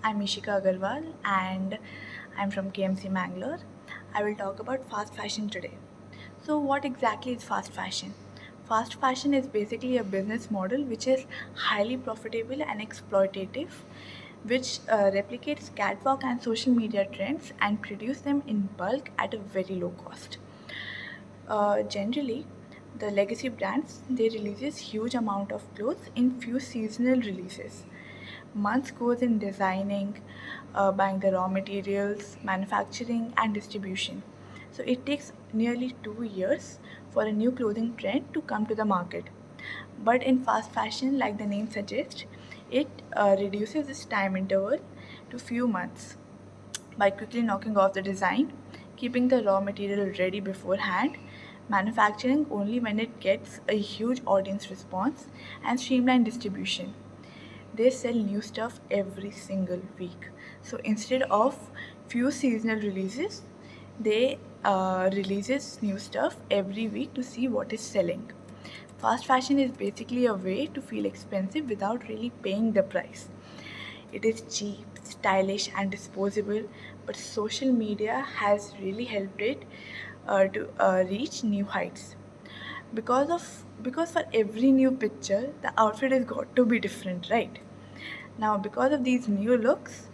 I'm Ishika Agarwal and I'm from KMC Mangalore. I will talk about fast fashion today. So, what exactly is fast fashion? Fast fashion is basically a business model which is highly profitable and exploitative, which replicates catwalk and social media trends and produce them in bulk at a very low cost. Generally, the legacy brands they releases huge amount of clothes in few seasonal releases. Months goes in designing, buying the raw materials, manufacturing, and distribution. So it takes nearly 2 years for a new clothing trend to come to the market. But in fast fashion, like the name suggests, it reduces this time interval to few months by quickly knocking off the design, keeping the raw material ready beforehand, manufacturing only when it gets a huge audience response, and streamline distribution. They sell new stuff every single week. So instead of few seasonal releases, they releases new stuff every week to see what is selling. Fast fashion is basically a way to feel expensive without really paying the price. It is cheap, stylish, and disposable, but social media has really helped it to reach new heights. Because for every new picture, the outfit has got to be different, right? Now, because of these new looks,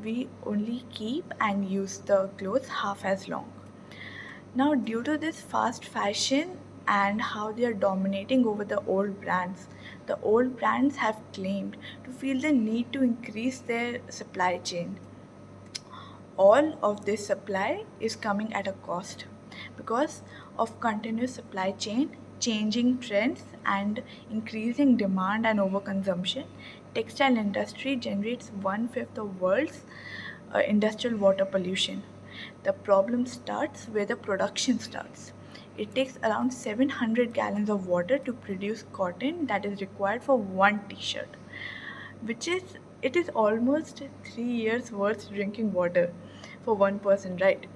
we only keep and use the clothes half as long. Now, due to this fast fashion and how they are dominating over the old brands have claimed to feel the need to increase their supply chain. All of this supply is coming at a cost because of continuous supply chain, changing trends, and increasing demand and overconsumption. Textile industry generates one fifth of world's industrial water pollution. The problem starts where the production starts. It takes around 700 gallons of water to produce cotton that is required for one t-shirt, which is it is almost 3 years worth drinking water for one person, right?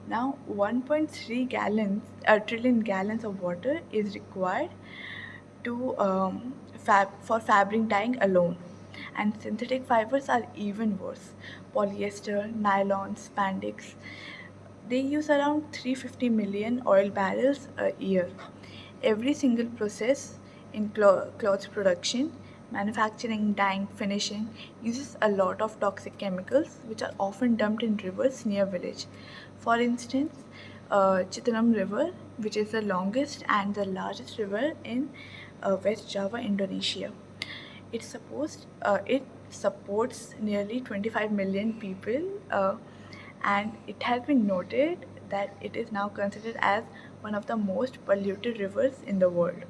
Now 1.3 gallons a trillion gallons of water is required to for fabric dyeing alone, and synthetic fibers are even worse. Polyester, nylon, spandex, they use around 350 million oil barrels a year. Every single process in cloth production, manufacturing, dyeing, finishing uses a lot of toxic chemicals which are often dumped in rivers near village. For instance, Chittanam River, which is the longest and the largest river in West Java, Indonesia. It supports nearly 25 million people, and it has been noted that it is now considered as one of the most polluted rivers in the world.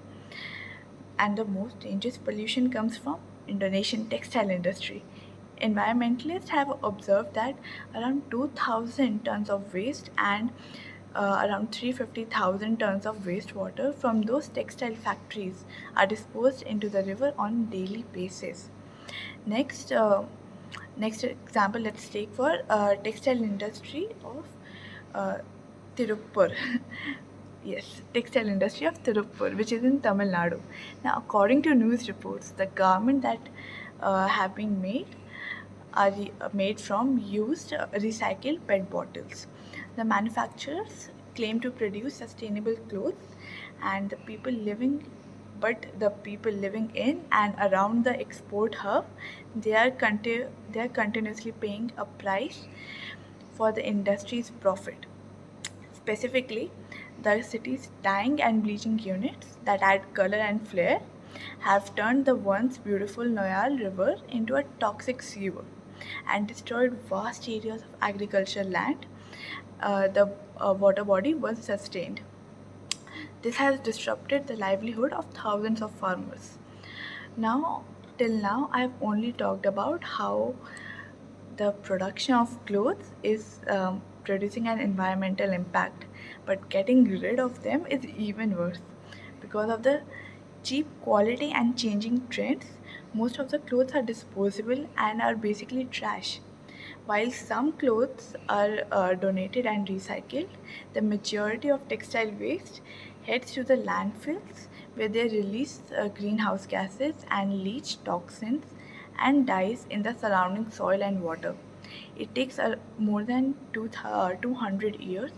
And the most dangerous pollution comes from Indonesian textile industry. Environmentalists have observed that around 2,000 tons of waste and around 350,000 tons of wastewater from those textile factories are disposed into the river on daily basis. Next, next example, let's take for textile industry of uh, Tirupur. Yes, textile industry of Tirupur, which is in Tamil Nadu. Now, according to news reports, the garment that have been made are made from used recycled PET bottles. The manufacturers claim to produce sustainable clothes, and the people living in and around the export hub, they are continuously paying a price for the industry's profit. Specifically, the city's dyeing and bleaching units that add color and flair have turned the once beautiful Noyal River into a toxic sewer and destroyed vast areas of agricultural land the water body once sustained. This has disrupted the livelihood of thousands of farmers. Now, till now, I have only talked about how the production of clothes is producing an environmental impact, but getting rid of them is even worse. Because of the cheap quality and changing trends, most of the clothes are disposable and are basically trash. While some clothes are donated and recycled, the majority of textile waste heads to the landfills where they release greenhouse gases and leach toxins and dies in the surrounding soil and water. It takes more than 200 years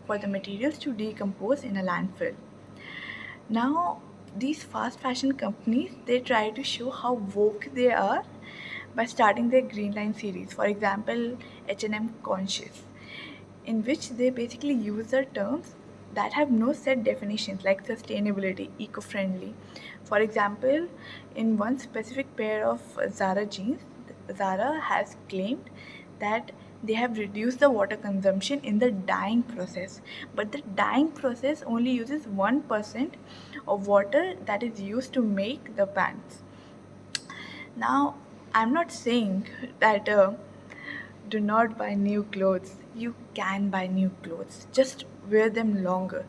for the materials to decompose in a landfill. Now, these fast fashion companies, they try to show how woke they are by starting their Green Line series. For example, H&M Conscious, in which they basically use the terms that have no set definitions like sustainability, eco-friendly. For example, in one specific pair of Zara jeans, Zara has claimed that they have reduced the water consumption in the dyeing process, but the dyeing process only uses 1% of water that is used to make the pants. Now, I'm not saying that do not buy new clothes. You can buy new clothes, just wear them longer.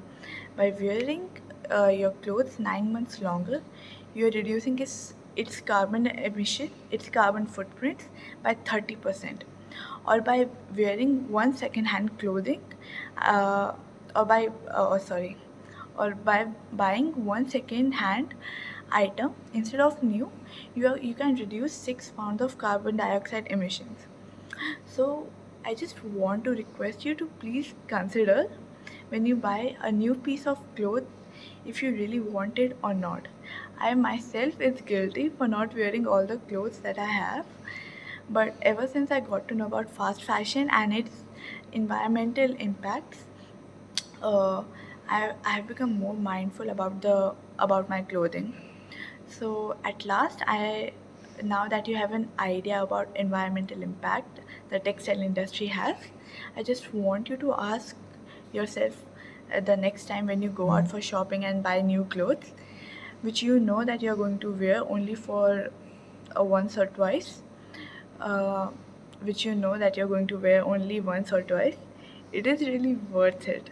By wearing your clothes 9 months longer, you're reducing its carbon emission, its carbon footprint by 30%. Or by wearing one second hand clothing, uh, or by, sorry, or by buying one second hand item instead of new, you can reduce 6 pounds of carbon dioxide emissions. So I just want to request you to please consider when you buy a new piece of cloth if you really want it or not. I myself is guilty for not wearing all the clothes that I have, but ever since I got to know about fast fashion and its environmental impacts, uh, I have become more mindful about my clothing. So at last, I now that you have an idea about environmental impact the textile industry has, I just want you to ask yourself the next time when you go out for shopping and buy new clothes, which you know that you're going to wear only for once or twice, uh, which you know that you're going to wear only once or twice, it is really worth it.